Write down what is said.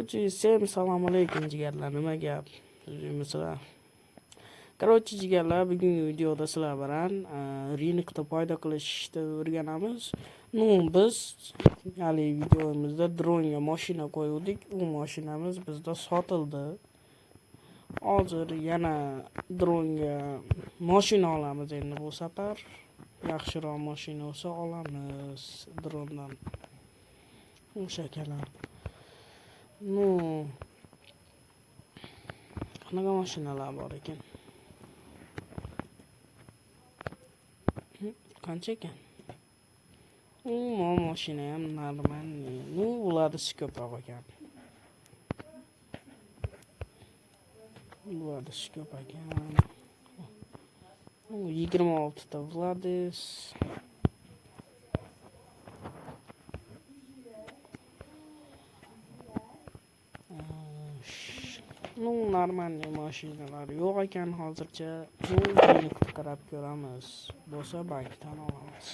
Всем assalomu alaykum jigarlar, nima gap? Sizlar. Jigarlar, bugungi videoda sizlar bilan rinqda paydo qilishni o'rganamiz. Biz hali videomizda dronga mashina qo'ydik. U mashinamiz bizda sotildi. Hozir yana dronga mashina olamiz endi bu safar. Yaxshiroq mashina olsa olamiz drondan. O'sha kalar. Qanaqa mashinalar bor ekan? Qancha ekan? Mashina ham normalniy. Ularda ko'proq ekan. Ularda ko'p ekan. 26 ta Vladis. Normalniy mashinalar yo'q ekan hozircha. Buni qarab ko'ramiz. Bo'lsa bankdan olamiz.